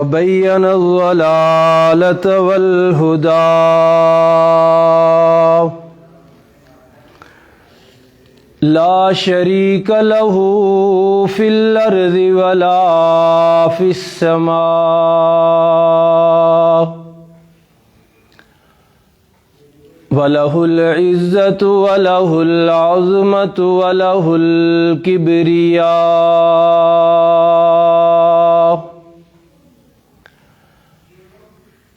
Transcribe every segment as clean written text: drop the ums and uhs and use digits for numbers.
وبين الضلالة والهدى لا شريك له في الأرض ولا في السماء وله العزة وله العظمة وله الكبرياء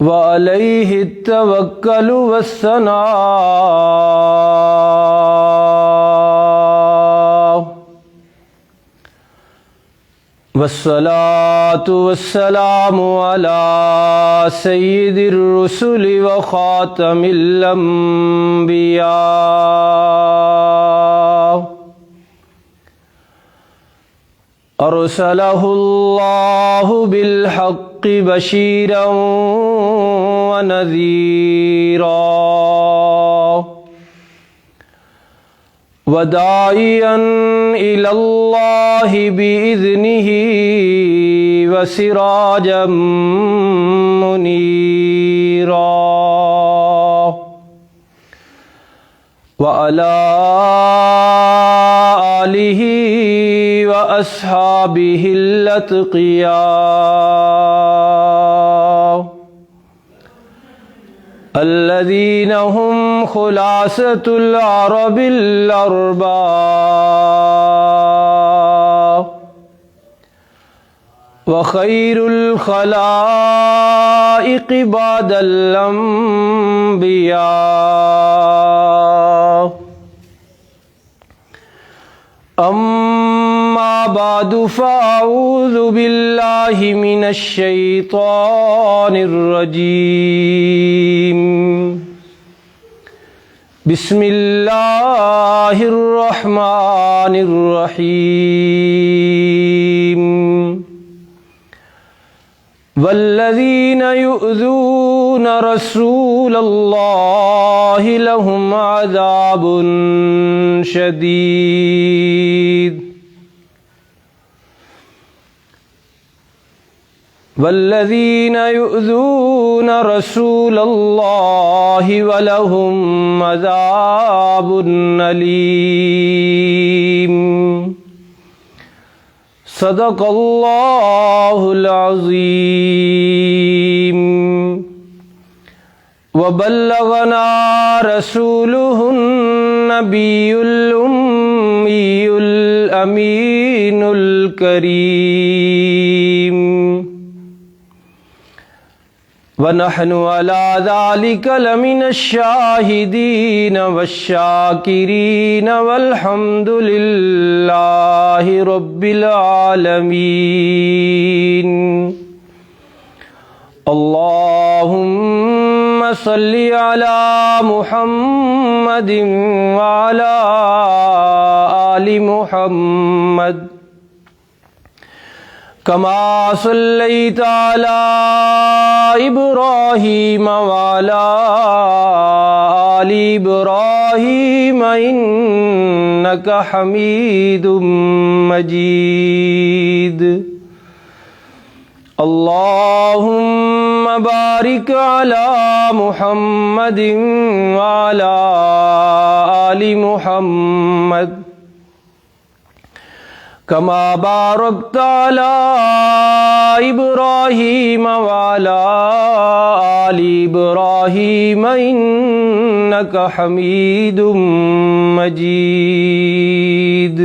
وعليه التوكل والثناء والصلاة والسلام على سيد الرسل وخاتم الأنبياء أرسله الله بالحق بشيرا ونذيرا وداعيا إلى الله بإذنه وسراجا منيرا وعلى آله وأصحابه الأتقياء الذين هم خلاصة العرب الأربعة وخير الخلائق بعد الأنبياء أما بعد فأعوذ بالله من الشيطان الرجيم بسم الله الرحمن الرحيم والذين يؤذون رسول الله لهم عذاب شديد والذين يؤذون رسول الله ولهم عذاب أليم صدق الله العظيم وبلغنا رسوله النبي الأمي الأمين الكريم ونحن على ذلك لمن الشاهدين والشاكرين والحمد لله رب العالمين اللهم صل على محمد وعلى آل محمد كما صليت على إبراهيم وعلى آل إبراهيم إنك حميد مجيد اللهم بارك على محمد وعلى آل محمد كما باركت على إبراهيم وعلى آل إبراهيم إنك حميد مجيد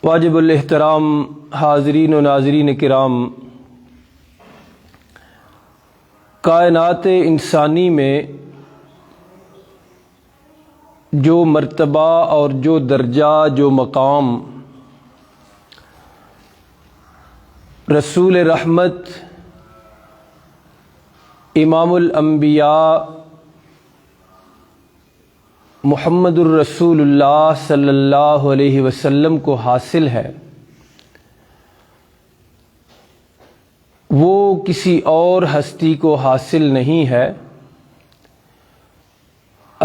واجب الاحترام حاضرین و ناظرین کرام، کائنات انسانی میں جو مرتبہ اور جو درجہ، جو مقام رسول رحمت امام الانبیاء محمد الرسول اللہ صلی اللہ علیہ وسلم کو حاصل ہے، وہ کسی اور ہستی کو حاصل نہیں ہے۔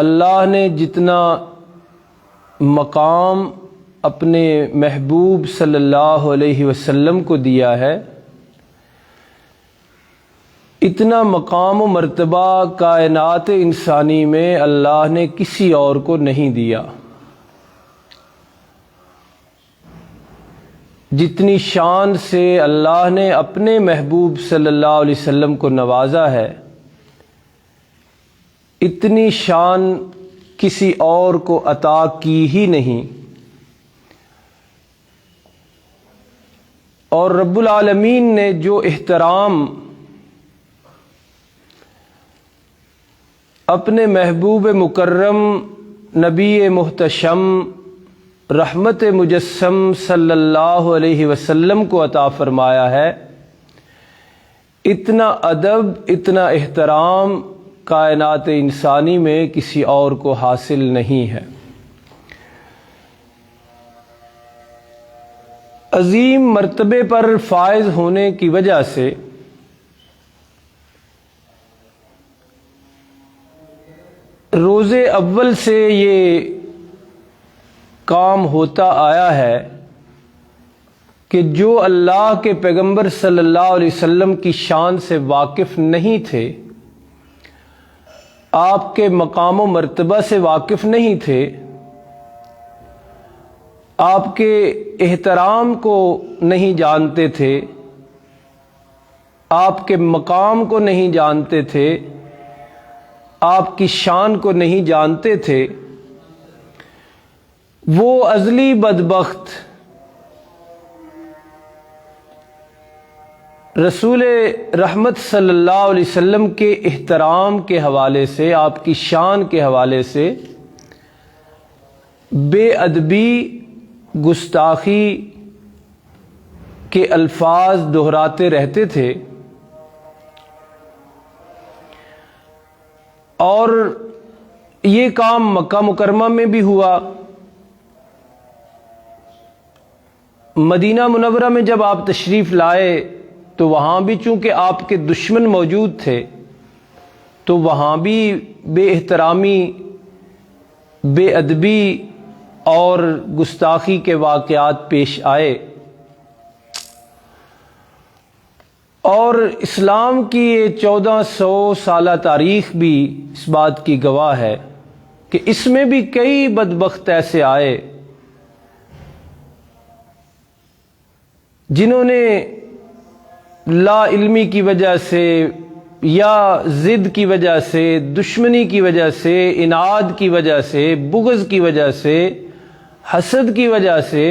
اللہ نے جتنا مقام اپنے محبوب صلی اللہ علیہ وسلم کو دیا ہے، اتنا مقام و مرتبہ کائنات انسانی میں اللہ نے کسی اور کو نہیں دیا۔ جتنی شان سے اللہ نے اپنے محبوب صلی اللہ علیہ وسلم کو نوازا ہے، اتنی شان کسی اور کو عطا کی ہی نہیں۔ اور رب العالمین نے جو احترام اپنے محبوب مکرم نبی محتشم رحمت مجسم صلی اللہ علیہ وسلم کو عطا فرمایا ہے، اتنا ادب، اتنا احترام کائنات انسانی میں کسی اور کو حاصل نہیں ہے۔ عظیم مرتبے پر فائز ہونے کی وجہ سے روز اول سے یہ کام ہوتا آیا ہے کہ جو اللہ کے پیغمبر صلی اللہ علیہ وسلم کی شان سے واقف نہیں تھے، آپ کے مقام و مرتبہ سے واقف نہیں تھے، آپ کے احترام کو نہیں جانتے تھے، آپ کے مقام کو نہیں جانتے تھے، آپ کی شان کو نہیں جانتے تھے، وہ ازلی بدبخت رسول رحمت صلی اللہ علیہ وسلم کے احترام کے حوالے سے، آپ کی شان کے حوالے سے بے ادبی، گستاخی کے الفاظ دہراتے رہتے تھے، اور یہ کام مکہ مکرمہ میں بھی ہوا۔ مدینہ منورہ میں جب آپ تشریف لائے تو وہاں بھی چونکہ آپ کے دشمن موجود تھے، تو وہاں بھی بے احترامی، بے ادبی اور گستاخی کے واقعات پیش آئے۔ اور اسلام کی یہ 1400 سالہ تاریخ بھی اس بات کی گواہ ہے کہ اس میں بھی کئی بدبخت ایسے آئے جنہوں نے لا علمی کی وجہ سے یا ضد کی وجہ سے، دشمنی کی وجہ سے، اناد کی وجہ سے، بغض کی وجہ سے، حسد کی وجہ سے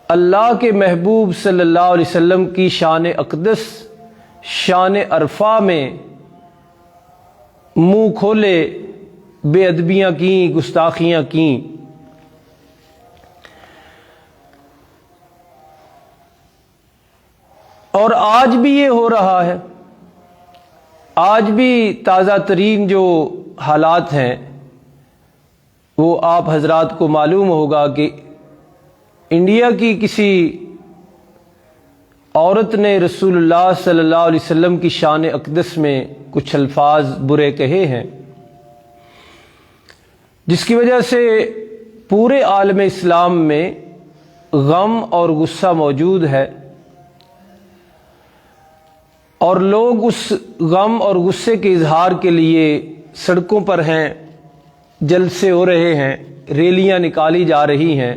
اللہ کے محبوب صلی اللہ علیہ وسلم کی شان اقدس، شان عرفہ میں منہ کھولے، بے ادبیاں کیں، گستاخیاں کیں۔ اور آج بھی یہ ہو رہا ہے۔ آج بھی تازہ ترین جو حالات ہیں وہ آپ حضرات کو معلوم ہوگا کہ انڈیا کی کسی عورت نے رسول اللہ صلی اللہ علیہ وسلم کی شان اقدس میں کچھ الفاظ برے کہے ہیں، جس کی وجہ سے پورے عالم اسلام میں غم اور غصہ موجود ہے، اور لوگ اس غم اور غصے کے اظہار کے لیے سڑکوں پر ہیں، جلسے ہو رہے ہیں، ریلیاں نکالی جا رہی ہیں۔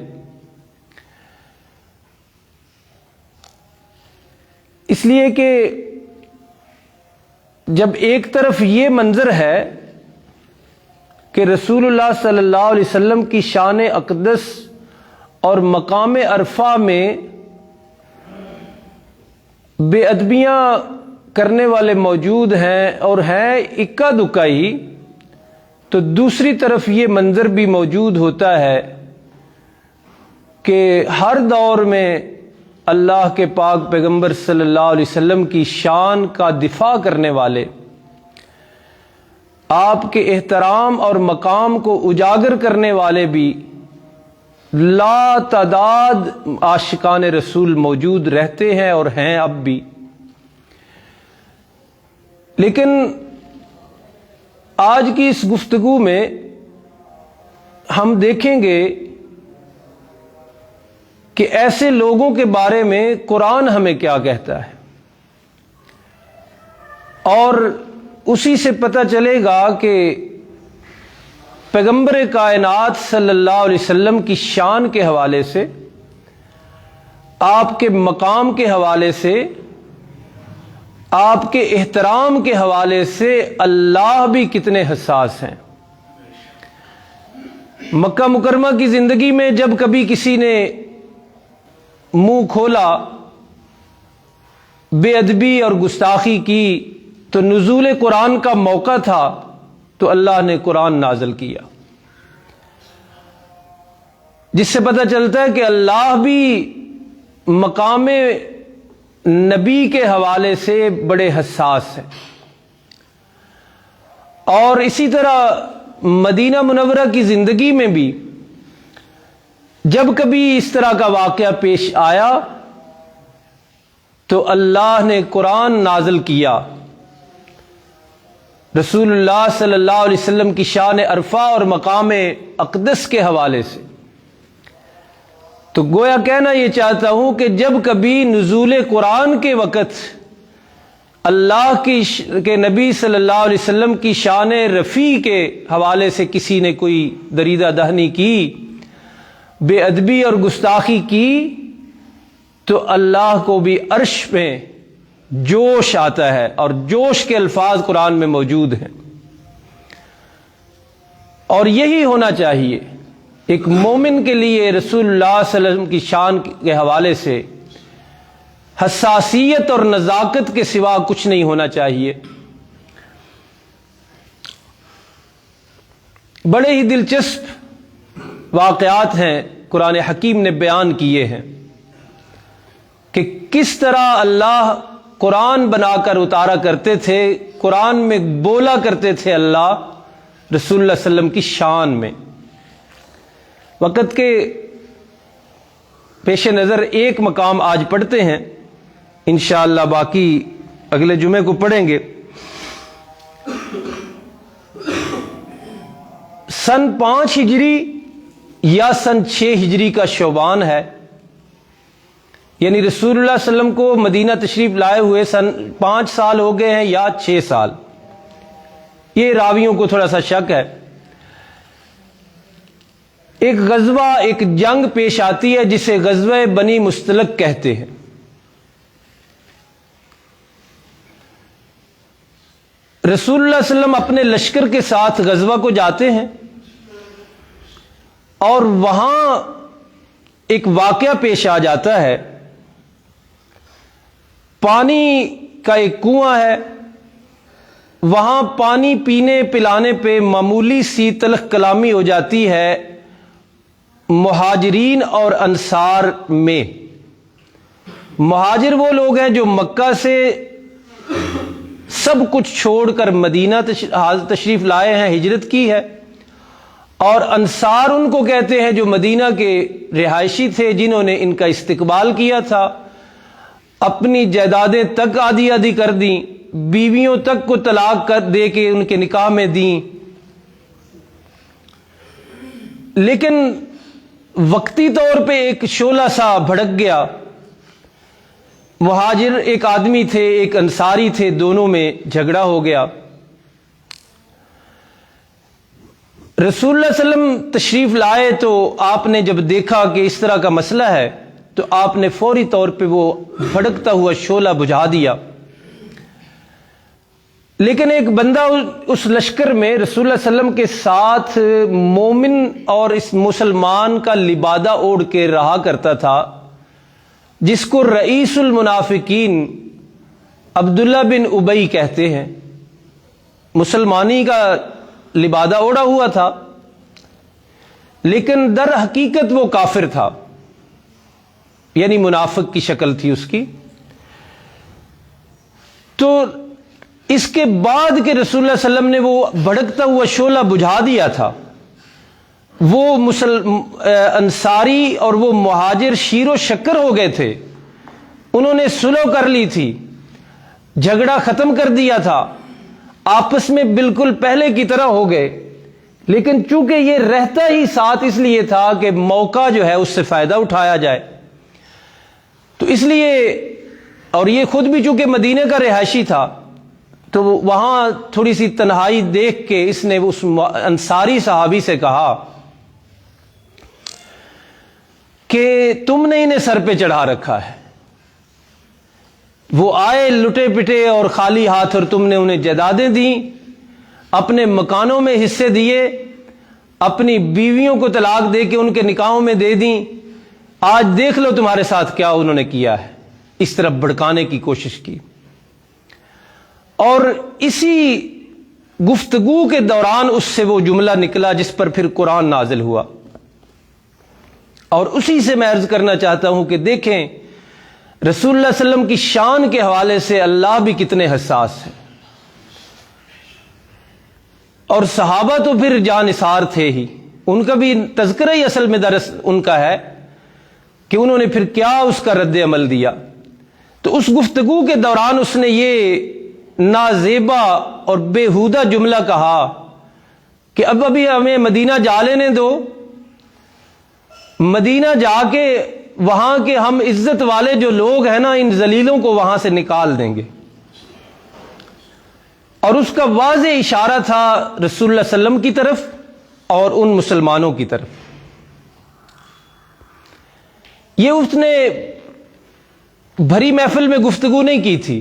اس لیے کہ جب ایک طرف یہ منظر ہے کہ رسول اللہ صلی اللہ علیہ وسلم کی شان اقدس اور مقام عرفہ میں بے ادبیاں کرنے والے موجود ہیں اور ہیں اکا دکا ہی، تو دوسری طرف یہ منظر بھی موجود ہوتا ہے کہ ہر دور میں اللہ کے پاک پیغمبر صلی اللہ علیہ وسلم کی شان کا دفاع کرنے والے، آپ کے احترام اور مقام کو اجاگر کرنے والے بھی لا تعداد عاشقان رسول موجود رہتے ہیں اور ہیں اب بھی۔ لیکن آج کی اس گفتگو میں ہم دیکھیں گے کہ ایسے لوگوں کے بارے میں قرآن ہمیں کیا کہتا ہے۔ اور اسی سے پتہ چلے گا کہ پیغمبر کائنات صلی اللہ علیہ وسلم کی شان کے حوالے سے، آپ کے مقام کے حوالے سے، آپ کے احترام کے حوالے سے اللہ بھی کتنے حساس ہیں۔ مکہ مکرمہ کی زندگی میں جب کبھی کسی نے منہ کھولا، بے ادبی اور گستاخی کی، تو نزول قرآن کا موقع تھا تو اللہ نے قرآن نازل کیا، جس سے پتہ چلتا ہے کہ اللہ بھی مقام نبی کے حوالے سے بڑے حساس ہیں۔ اور اسی طرح مدینہ منورہ کی زندگی میں بھی جب کبھی اس طرح کا واقعہ پیش آیا تو اللہ نے قرآن نازل کیا، رسول اللہ صلی اللہ علیہ وسلم کی شان عرفہ اور مقام اقدس کے حوالے سے۔ تو گویا کہنا یہ چاہتا ہوں کہ جب کبھی نزول قرآن کے وقت اللہ کے نبی صلی اللہ علیہ وسلم کی شان رفیع کے حوالے سے کسی نے کوئی دریدہ دہنی کی، بے ادبی اور گستاخی کی، تو اللہ کو بھی عرش میں جوش آتا ہے، اور جوش کے الفاظ قرآن میں موجود ہیں۔ اور یہی ہونا چاہیے ایک مومن کے لیے، رسول اللہ صلی اللہ علیہ وسلم کی شان کے حوالے سے حساسیت اور نزاکت کے سوا کچھ نہیں ہونا چاہیے۔ بڑے ہی دلچسپ واقعات ہیں قرآن حکیم نے بیان کیے ہیں کہ کس طرح اللہ قرآن بنا کر اتارا کرتے تھے، قرآن میں بولا کرتے تھے اللہ رسول اللہ صلی اللہ علیہ وسلم کی شان میں۔ وقت کے پیش نظر ایک مقام آج پڑھتے ہیں، انشاءاللہ باقی اگلے جمعے کو پڑھیں گے۔ سن 5 ہجری یا سن 6 ہجری کا شعبان ہے، یعنی رسول اللہ صلی اللہ علیہ وسلم کو مدینہ تشریف لائے ہوئے 5 سال ہو گئے ہیں یا 6 سال، یہ راویوں کو تھوڑا سا شک ہے۔ ایک غزوہ، ایک جنگ پیش آتی ہے جسے غزوہ بنی مستلق کہتے ہیں۔ رسول اللہ صلی اللہ علیہ وسلم اپنے لشکر کے ساتھ غزوہ کو جاتے ہیں، اور وہاں ایک واقعہ پیش آ جاتا ہے۔ پانی کا ایک کنواں ہے، وہاں پانی پینے پلانے پہ معمولی سی تلخ کلامی ہو جاتی ہے مہاجرین اور انصار میں۔ مہاجر وہ لوگ ہیں جو مکہ سے سب کچھ چھوڑ کر مدینہ تشریف لائے ہیں، ہجرت کی ہے، اور انصار ان کو کہتے ہیں جو مدینہ کے رہائشی تھے، جنہوں نے ان کا استقبال کیا تھا، اپنی جائیدادیں تک آدھی آدھی کر دیں، بیویوں تک کو طلاق کر دے کے ان کے نکاح میں دیں۔ لیکن وقتی طور پہ ایک شعلہ سا بھڑک گیا، مہاجر ایک آدمی تھے، ایک انصاری تھے، دونوں میں جھگڑا ہو گیا۔ رسول اللہ صلی اللہ علیہ وسلم تشریف لائے تو آپ نے جب دیکھا کہ اس طرح کا مسئلہ ہے تو آپ نے فوری طور پہ وہ بھڑکتا ہوا شعلہ بجھا دیا۔ لیکن ایک بندہ اس لشکر میں رسول اللہ صلی اللہ علیہ وسلم کے ساتھ مومن اور اس مسلمان کا لبادہ اوڑھ کے رہا کرتا تھا، جس کو رئیس المنافقین عبداللہ بن ابی کہتے ہیں۔ مسلمانی کا لبادہ اوڑھا ہوا تھا، لیکن در حقیقت وہ کافر تھا، یعنی منافق کی شکل تھی اس کی۔ تو اس کے بعد کہ رسول اللہ صلی اللہ علیہ وسلم نے وہ بھڑکتا ہوا شعلہ بجھا دیا تھا، وہ انصاری اور وہ مہاجر شیر و شکر ہو گئے تھے، انہوں نے صلح کر لی تھی، جھگڑا ختم کر دیا تھا، آپس میں بالکل پہلے کی طرح ہو گئے۔ لیکن چونکہ یہ رہتا ہی ساتھ اس لیے تھا کہ موقع جو ہے اس سے فائدہ اٹھایا جائے، تو اس لیے، اور یہ خود بھی چونکہ مدینے کا رہائشی تھا، تو وہاں تھوڑی سی تنہائی دیکھ کے اس نے اس انصاری صحابی سے کہا کہ تم نے انہیں سر پہ چڑھا رکھا ہے، وہ آئے لٹے پٹے اور خالی ہاتھ، اور تم نے انہیں جائیدادیں دیں، اپنے مکانوں میں حصے دیے، اپنی بیویوں کو طلاق دے کے ان کے نکاحوں میں دے دیں، آج دیکھ لو تمہارے ساتھ کیا انہوں نے کیا ہے۔ اس طرف بھڑکانے کی کوشش کی، اور اسی گفتگو کے دوران اس سے وہ جملہ نکلا جس پر پھر قرآن نازل ہوا، اور اسی سے میں عرض کرنا چاہتا ہوں کہ دیکھیں رسول اللہ صلی اللہ علیہ وسلم کی شان کے حوالے سے اللہ بھی کتنے حساس ہیں، اور صحابہ تو پھر جانثار تھے ہی، ان کا بھی تذکرہ ہی اصل میں درس ان کا ہے کہ انہوں نے پھر کیا اس کا رد عمل دیا۔ تو اس گفتگو کے دوران اس نے یہ نازیبا اور بےہودہ جملہ کہا کہ اب ابھی ہمیں مدینہ جا لینے دو، مدینہ جا کے وہاں کے ہم عزت والے جو لوگ ہیں نا، ان ذلیلوں کو وہاں سے نکال دیں گے۔ اور اس کا واضح اشارہ تھا رسول اللہ صلی اللہ علیہ وسلم کی طرف اور ان مسلمانوں کی طرف۔ یہ اس نے بھری محفل میں گفتگو نہیں کی تھی،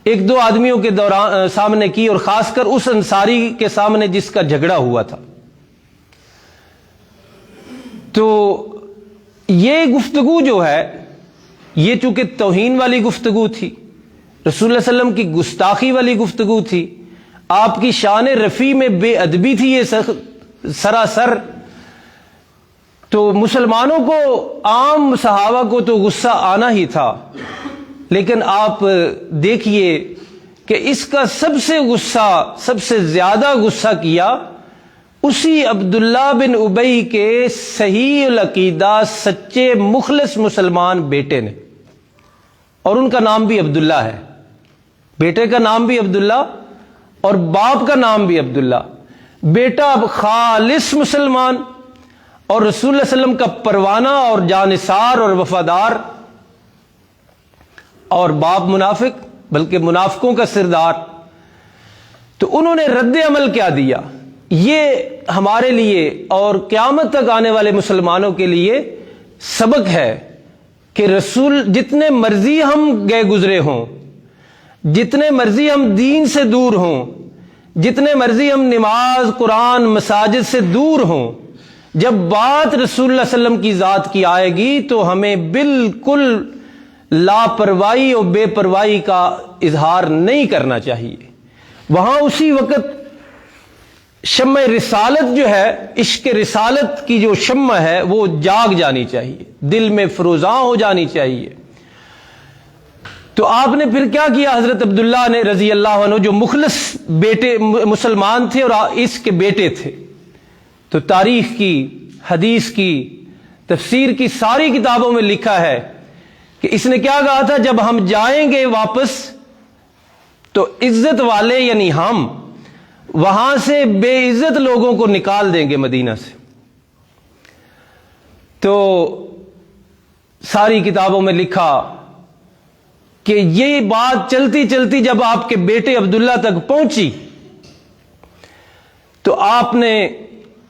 ایک دو آدمیوں کے سامنے کی، اور خاص کر اس انصاری کے سامنے جس کا جھگڑا ہوا تھا۔ تو یہ گفتگو جو ہے، یہ چونکہ توہین والی گفتگو تھی، رسول اللہ صلی اللہ علیہ وسلم کی گستاخی والی گفتگو تھی، آپ کی شان رفیع میں بے ادبی تھی یہ سراسر، تو مسلمانوں کو، عام صحابہ کو تو غصہ آنا ہی تھا، لیکن آپ دیکھیے کہ اس کا سب سے زیادہ غصہ کیا اسی عبداللہ بن ابی کے صحیح العقیدہ سچے مخلص مسلمان بیٹے نے، اور ان کا نام بھی عبداللہ ہے، بیٹے کا نام بھی عبداللہ اور باپ کا نام بھی عبداللہ، بیٹا خالص مسلمان اور رسول اللہ صلی اللہ علیہ وسلم کا پروانہ اور جانثار اور وفادار، اور باپ منافق، بلکہ منافقوں کا سردار۔ تو انہوں نے رد عمل کیا دیا، یہ ہمارے لیے اور قیامت تک آنے والے مسلمانوں کے لیے سبق ہے کہ رسول جتنے مرضی ہم گئے گزرے ہوں، جتنے مرضی ہم دین سے دور ہوں، جتنے مرضی ہم نماز قرآن مساجد سے دور ہوں، جب بات رسول اللہ صلی اللہ علیہ وسلم کی ذات کی آئے گی تو ہمیں بالکل لاپرواہی اور بے پرواہی کا اظہار نہیں کرنا چاہیے۔ وہاں اسی وقت شمع رسالت جو ہے، عشق رسالت کی جو شمع ہے وہ جاگ جانی چاہیے، دل میں فروزاں ہو جانی چاہیے۔ تو آپ نے پھر کیا کیا، حضرت عبداللہ نے رضی اللہ عنہ جو مخلص بیٹے مسلمان تھے اور اس کے بیٹے تھے، تو تاریخ کی، حدیث کی، تفسیر کی ساری کتابوں میں لکھا ہے کہ اس نے کیا کہا تھا، جب ہم جائیں گے واپس تو عزت والے یعنی ہم وہاں سے بے عزت لوگوں کو نکال دیں گے مدینہ سے۔ تو ساری کتابوں میں لکھا کہ یہ بات چلتی چلتی جب آپ کے بیٹے عبداللہ تک پہنچی تو آپ نے،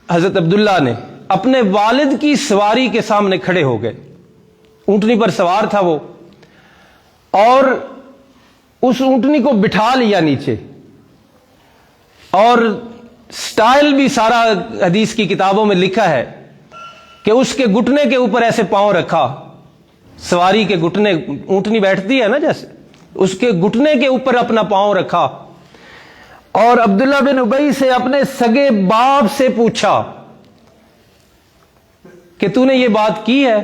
حضرت عبداللہ نے اپنے والد کی سواری کے سامنے کھڑے ہو گئے، اونٹنی پر سوار تھا وہ، اور اس اونٹنی کو بٹھا لیا نیچے، اور سٹائل بھی سارا حدیث کی کتابوں میں لکھا ہے کہ اس کے گھٹنے کے اوپر ایسے پاؤں رکھا، سواری کے گھٹنے، اونٹنی بیٹھتی ہے نا جیسے، اس کے گھٹنے کے اوپر اپنا پاؤں رکھا، اور عبداللہ بن ابی سے اپنے سگے باپ سے پوچھا کہ تو نے یہ بات کی ہے؟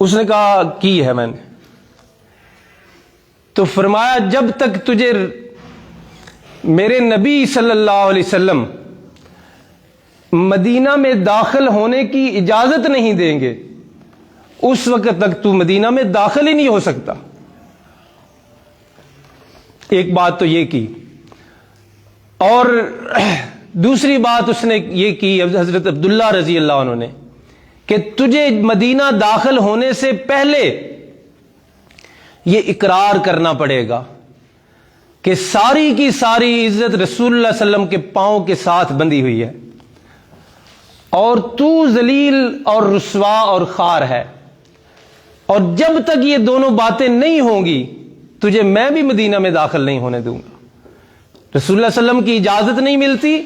اس نے کہا کی ہے میں نے۔ تو فرمایا جب تک تجھے میرے نبی صلی اللہ علیہ وسلم مدینہ میں داخل ہونے کی اجازت نہیں دیں گے اس وقت تک تو مدینہ میں داخل ہی نہیں ہو سکتا۔ ایک بات تو یہ کی، اور دوسری بات اس نے یہ کی حضرت عبداللہ رضی اللہ عنہ نے کہ تجھے مدینہ داخل ہونے سے پہلے یہ اقرار کرنا پڑے گا کہ ساری کی ساری عزت رسول اللہ صلی اللہ علیہ وسلم کے پاؤں کے ساتھ بندھی ہوئی ہے، اور تو ذلیل اور رسوا اور خوار ہے، اور جب تک یہ دونوں باتیں نہیں ہوں گی تجھے میں بھی مدینہ میں داخل نہیں ہونے دوں گا۔ رسول اللہ صلی اللہ علیہ وسلم کی اجازت نہیں ملتی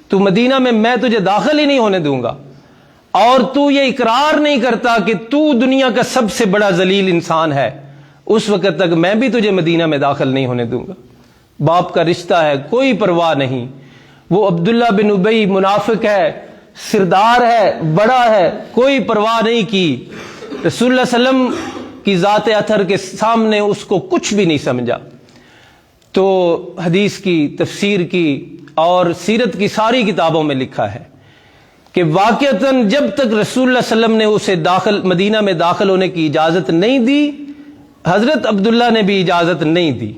تو مدینہ میں تجھے داخل ہی نہیں ہونے دوں گا، اور تو یہ اقرار نہیں کرتا کہ تو دنیا کا سب سے بڑا ذلیل انسان ہے، اس وقت تک میں بھی تجھے مدینہ میں داخل نہیں ہونے دوں گا۔ باپ کا رشتہ ہے، کوئی پرواہ نہیں۔ وہ عبداللہ بن ابی منافق ہے، سردار ہے، بڑا ہے، کوئی پرواہ نہیں کی۔ رسول اللہ صلی اللہ علیہ وسلم کی ذات اطہر کے سامنے اس کو کچھ بھی نہیں سمجھا۔ تو حدیث کی، تفسیر کی اور سیرت کی ساری کتابوں میں لکھا ہے کہ واقعتاً جب تک رسول اللہ صلی اللہ علیہ وسلم نے اسے مدینہ میں داخل ہونے کی اجازت نہیں دی، حضرت عبداللہ نے بھی اجازت نہیں دی۔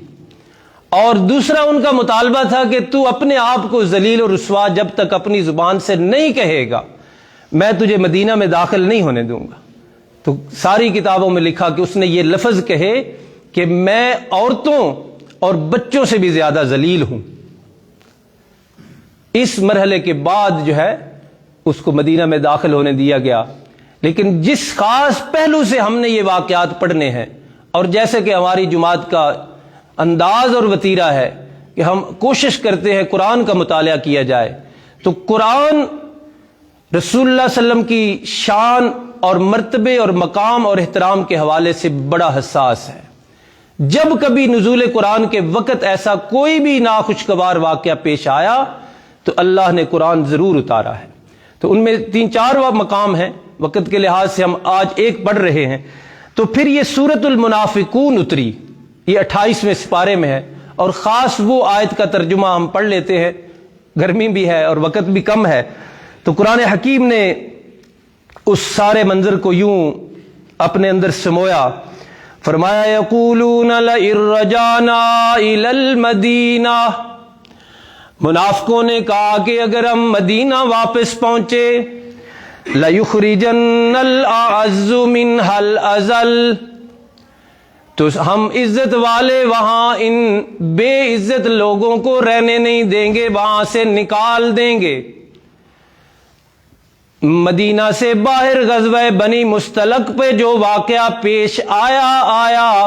اور دوسرا ان کا مطالبہ تھا کہ تو اپنے آپ کو ذلیل و رسوا جب تک اپنی زبان سے نہیں کہے گا میں تجھے مدینہ میں داخل نہیں ہونے دوں گا۔ تو ساری کتابوں میں لکھا کہ اس نے یہ لفظ کہے کہ میں عورتوں اور بچوں سے بھی زیادہ ذلیل ہوں۔ اس مرحلے کے بعد جو ہے اس کو مدینہ میں داخل ہونے دیا گیا۔ لیکن جس خاص پہلو سے ہم نے یہ واقعات پڑھنے ہیں، اور جیسے کہ ہماری جماعت کا انداز اور وتیرہ ہے کہ ہم کوشش کرتے ہیں قرآن کا مطالعہ کیا جائے، تو قرآن رسول اللہ صلی اللہ علیہ وسلم کی شان اور مرتبے اور مقام اور احترام کے حوالے سے بڑا حساس ہے۔ جب کبھی نزول قرآن کے وقت ایسا کوئی بھی ناخوشگوار واقعہ پیش آیا تو اللہ نے قرآن ضرور اتارا ہے۔ تو ان میں 3-4 مقام ہیں، وقت کے لحاظ سے ہم آج ایک پڑھ رہے ہیں۔ تو پھر یہ سورۃ المنافقون اتری، یہ 28ویں سپارے میں ہے، اور خاص وہ آیت کا ترجمہ ہم پڑھ لیتے ہیں، گرمی بھی ہے اور وقت بھی کم ہے۔ تو قرآن حکیم نے اس سارے منظر کو یوں اپنے اندر سمویا، فرمایا یقولون لئن رجعنا الی المدینہ، منافقوں نے کہا کہ اگر ہم مدینہ واپس پہنچے، لَيُخْرِجَنَّ الْأَعَزُّ مِنْهَا الْأَذَلَّ، تو ہم عزت والے وہاں ان بے عزت لوگوں کو رہنے نہیں دیں گے، وہاں سے نکال دیں گے۔ مدینہ سے باہر غزوہ بنی مستلق پہ جو واقعہ پیش آیا،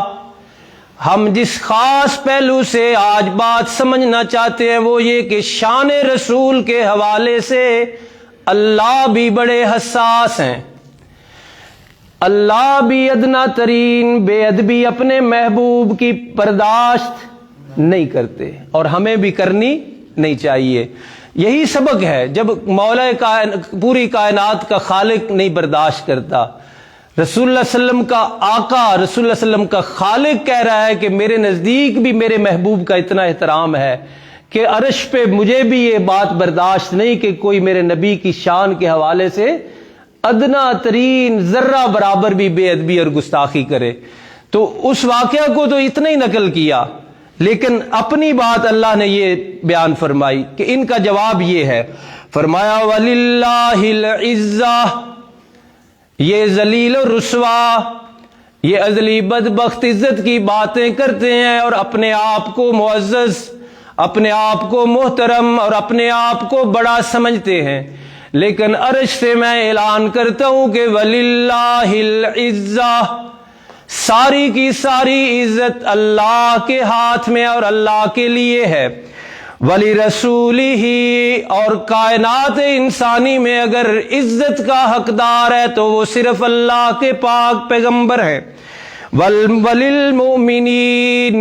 ہم جس خاص پہلو سے آج بات سمجھنا چاہتے ہیں وہ یہ کہ شان رسول کے حوالے سے اللہ بھی بڑے حساس ہیں۔ اللہ بھی ادنا ترین بے ادبی اپنے محبوب کی برداشت نہیں کرتے، اور ہمیں بھی کرنی نہیں چاہیے۔ یہی سبق ہے، جب مولا پوری کائنات کا خالق نہیں برداشت کرتا، رسول اللہ صلی اللہ علیہ وسلم کا آقا، رسول اللہ صلی اللہ علیہ وسلم کا خالق کہہ رہا ہے کہ میرے نزدیک بھی میرے محبوب کا اتنا احترام ہے کہ عرش پہ مجھے بھی یہ بات برداشت نہیں کہ کوئی میرے نبی کی شان کے حوالے سے ادنا ترین ذرہ برابر بھی بے ادبی اور گستاخی کرے۔ تو اس واقعہ کو تو اتنا ہی نقل کیا، لیکن اپنی بات اللہ نے یہ بیان فرمائی کہ ان کا جواب یہ ہے، فرمایا وَلِلَّهِ الْعِزَّةُ، یہ ذلیل و رسوا، یہ ازلی بدبخت عزت کی باتیں کرتے ہیں اور اپنے آپ کو معزز، اپنے آپ کو محترم اور اپنے آپ کو بڑا سمجھتے ہیں، لیکن عرش سے میں اعلان کرتا ہوں کہ وَلِلَّهِ الْعِزَّةُ، ساری کی ساری عزت اللہ کے ہاتھ میں اور اللہ کے لیے ہے۔ وَلِرَسُولِهِ، اور کائنات انسانی میں اگر عزت کا حقدار ہے تو وہ صرف اللہ کے پاک پیغمبر ہیں۔ وَلِلْمُؤْمِنِينَ،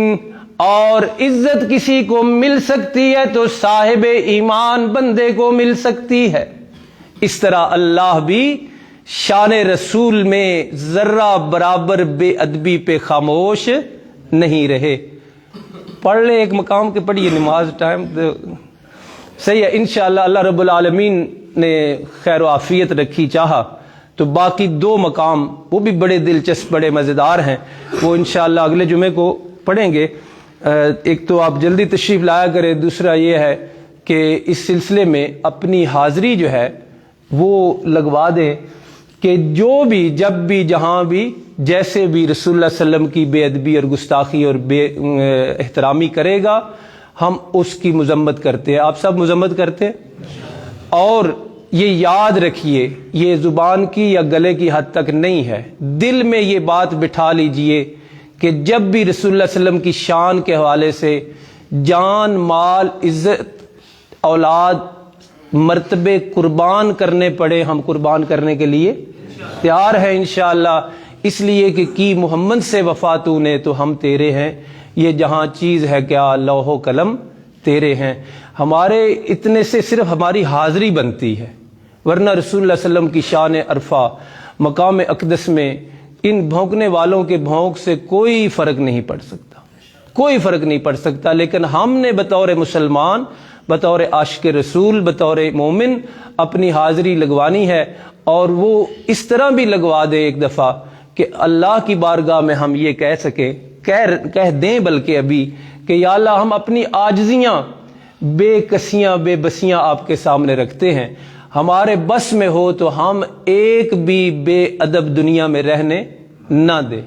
اور عزت کسی کو مل سکتی ہے تو صاحب ایمان بندے کو مل سکتی ہے۔ اس طرح اللہ بھی شان رسول میں ذرہ برابر بے ادبی پہ خاموش نہیں رہے۔ پڑھ لے ایک مقام کے پڑھیے، نماز ٹائم صحیح ہے انشاءاللہ، اللہ رب العالمین نے خیر و عافیت رکھی چاہا تو باقی 2 مقام وہ بھی بڑے دلچسپ، بڑے مزیدار ہیں، وہ انشاءاللہ اگلے جمعے کو پڑھیں گے۔ ایک تو آپ جلدی تشریف لایا کریں، دوسرا یہ ہے کہ اس سلسلے میں اپنی حاضری جو ہے وہ لگوا دیں، کہ جو بھی جب بھی جہاں بھی جیسے بھی رسول اللہ صلی اللہ علیہ وسلم کی بے ادبی اور گستاخی اور بے احترامی کرے گا ہم اس کی مذمت کرتے ہیں. آپ سب مذمت کرتے ہیں. اور یہ یاد رکھیے یہ زبان کی یا گلے کی حد تک نہیں ہے, دل میں یہ بات بٹھا لیجئے کہ جب بھی رسول اللہ صلی اللہ علیہ وسلم کی شان کے حوالے سے جان مال عزت اولاد مرتبے قربان کرنے پڑے ہم قربان کرنے کے لیے تیار ہیں انشاءاللہ, اس لیے کہ کی محمد سے وفا تو نے تو ہم تیرے ہیں, یہ جہاں چیز ہے کیا لوح و قلم تیرے ہیں. ہمارے اتنے سے صرف ہماری حاضری بنتی ہے, ورنہ رسول اللہ صلی اللہ علیہ وسلم کی شان عرفہ مقام اقدس میں ان بھونکنے والوں کے بھونک سے کوئی فرق نہیں پڑ سکتا, کوئی فرق نہیں پڑ سکتا. لیکن ہم نے بطور مسلمان, بطور عاشق رسول, بطور مومن اپنی حاضری لگوانی ہے, اور وہ اس طرح بھی لگوا دے ایک دفعہ کہ اللہ کی بارگاہ میں ہم یہ کہہ سکیں, کہہ دیں بلکہ ابھی کہ یا اللہ ہم اپنی عاجزیاں بے کسیاں بے بسیاں آپ کے سامنے رکھتے ہیں, ہمارے بس میں ہو تو ہم ایک بھی بے ادب دنیا میں رہنے نہ دے,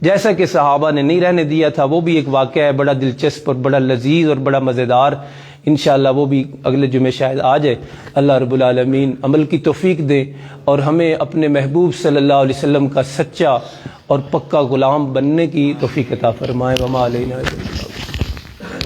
جیسا کہ صحابہ نے نہیں رہنے دیا تھا. وہ بھی ایک واقعہ ہے بڑا دلچسپ اور بڑا لذیذ اور بڑا مزیدار, انشاءاللہ وہ بھی اگلے جمعے شاید آ جائے. اللہ رب العالمین عمل کی توفیق دے اور ہمیں اپنے محبوب صلی اللہ علیہ وسلم کا سچا اور پکا غلام بننے کی توفیق عطا فرمائے. وما علینا